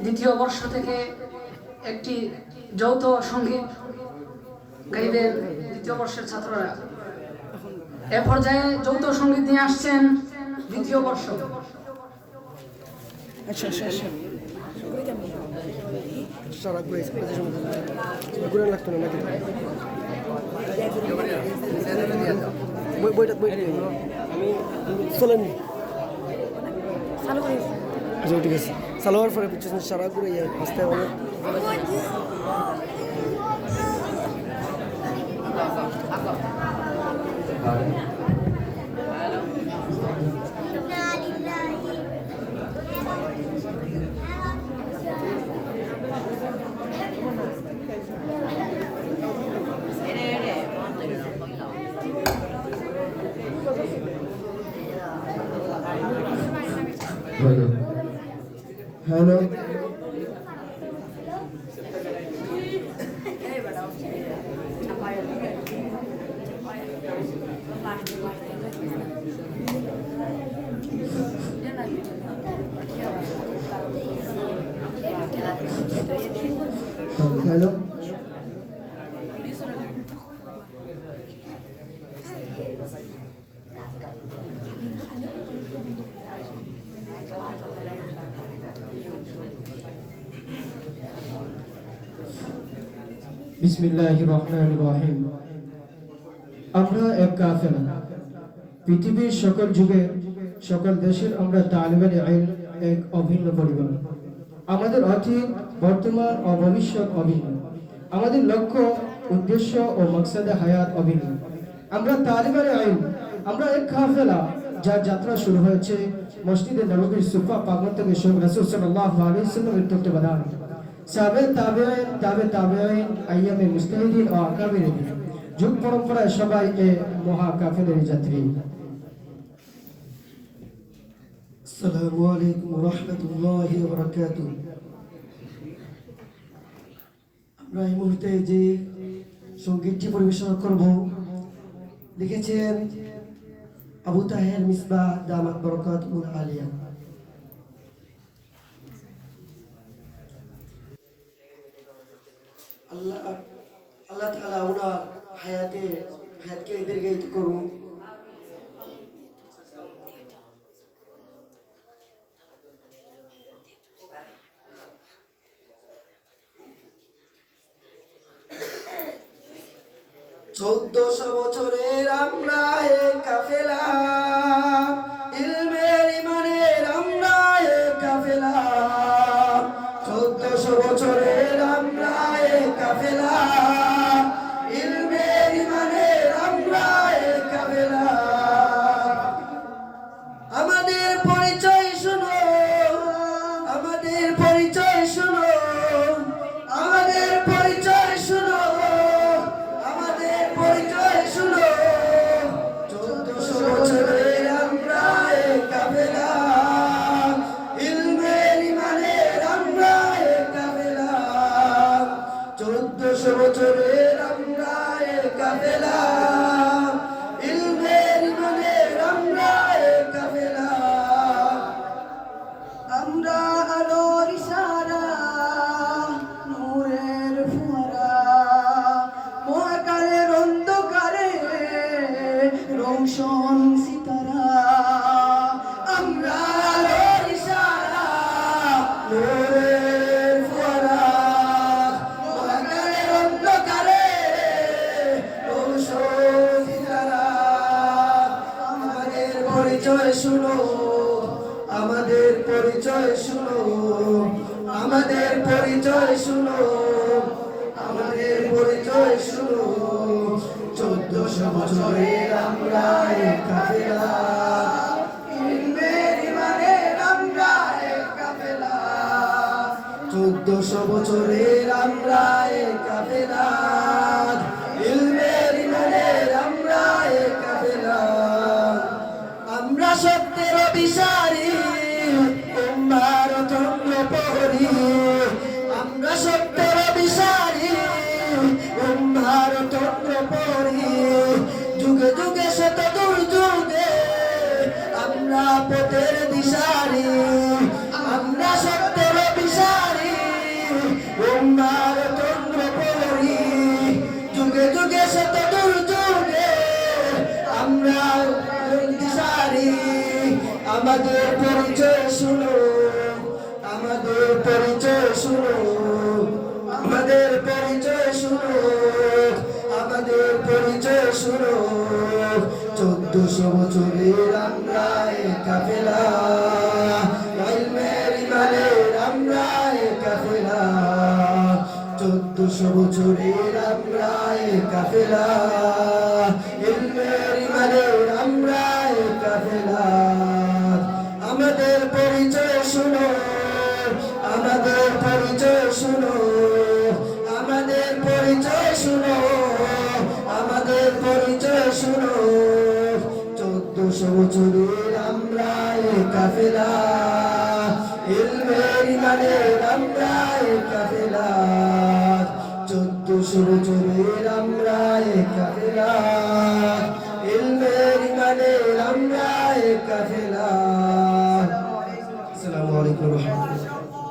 দ্বিতীয় বর্ষ থেকে একটি যৌথ সঙ্গীত গাইবেন দ্বিতীয় বর্ষের ছাত্ররা। এ পর্যায়ে যৌথ সঙ্গীত নিয়ে আসছেন দ্বিতীয় বর্ষ। ঠিক আছে সালোয়ার পরে পিছনে সারা ঘুরে আসতে হবে। হ্যালো হ্যালো বিসমিল্লাহির রহমানির রহিম। আমরা এক কাফেলা, পৃথিবীর সকল যুগে সকল দেশের আমরা তালিবানে আইন এক অভিন্ন পরিবার। আমাদের অতীত, বর্তমান ও ভবিষ্যৎ অভিন্ন। আমাদের লক্ষ্য, উদ্দেশ্য ও মকসদে হায়াত অভিন্ন। আমরা তালিবানে আইন, আমরা এক কাফেলা যার যাত্রা শুরু হয়েছে মসজিদে নববীর সুফা প্রাঙ্গণ থেকে রাসূল সাল্লাল্লাহু আলাইহি ওয়াসাল্লামের তত্ত্বাবধানে। সাহাবে তাবেঈন, তাবে তাবেঈন, আইয়ামে মুজতাহিদিন ও আকাবিরিন যুগ পরম্পরায় সবাই এ মহা কাফেলার যাত্রী। আসসালামু আলাইকুম ওয়া রাহমাতুল্লাহি ওয়া বারাকাতুহু। আমরা এই মুহূর্তে যে সঙ্গীতটি পরিবেশনা করব লিখেছেন আবু তাহের মিসবাহ দামাত বরকাতুহুল আলিয়া। আল্লাহ তাআলা ওনার হায়াতকে দীর্ঘায়িত করুন। চৌদ্দশো বছরের আমরা এক কাফেলা, ইলমের ইমানের আমরা এক কাফেলা। 1400 বছরের আমরা এক কাফেলা, ইলমের ইমানের আমরা এক কাফেলা। আমাদের পরিচয় শোনো, আমাদের পরিচয় শোনো, আমাদের পরিচয় শোনো, আমাদের পরিচয় শোনো। 1400 বছরের আমরা এক কাফেলা, ইলমের ইমানের আমরা এক কাফেলা। 1400 বছরের আমরা এক কাফেলা, ইলমের ইমানের আমরা এক কাফেলা। আমরা আলোর ইশারা, নূরের ফোয়ারা, মহাকালের অন্ধকারে রোশন সিতারা। আমরা আলোর ইশারা, নূরের ফোয়ারা, মহাকালের অন্ধকারে রোশন সিতারা। আমাদের পরিচয় শুনো, আমাদের পরিচয় শুনো, আমাদের পরিচয় শুনো, আমাদের পরিচয় শুনো। 1400 বছরের আমরা এক কাফেলা, ইলমের ইমানের আমরা এক কাফেলা। 1400 বছরের আমরা এক কাফেলা, ইলমের ইমানের আমরা এক কাফেলা। আমরা সত্যের অভিসারী, উম্মার চন্দ্র প্রহরী। আমরা সত্যের অভিসারী, উম্মার চন্দ্র প্রহরী। যুগে যুগে শত দুর্যুগে আমরা পথের দিশারি। আমরা সত্যের অভিসারী, আমাদের পরিচয় শুনো, আমাদের পরিচয় শুনো, আমাদের পরিচয় শুনো, আমাদের পরিচয় শুনো। 1400 বছরের আমরা এক কাফেলা, ইলমের ইমানের আমরা এক কাফেলা। 1400 বছরের আমরা এক কাফেলা, ইলমের ইমানের আমরা এক কাফেলা। আমাদের পরিচয় শুনো, আমাদের পরিচয় শুনো, আমাদের পরিচয় শুনো, আমাদের পরিচয় শুনো। 1400 বছরের আমরা এক কাফেলা, ইলমের ইমানের আমরা এক কাফেলা। 1400 বছরের আমরা এক কাফেলা, ইলমের ইমানের আমরা এক কাফেলা। আসসালামু আলাইকুম ওয়া রাহমাতুল্লাহ।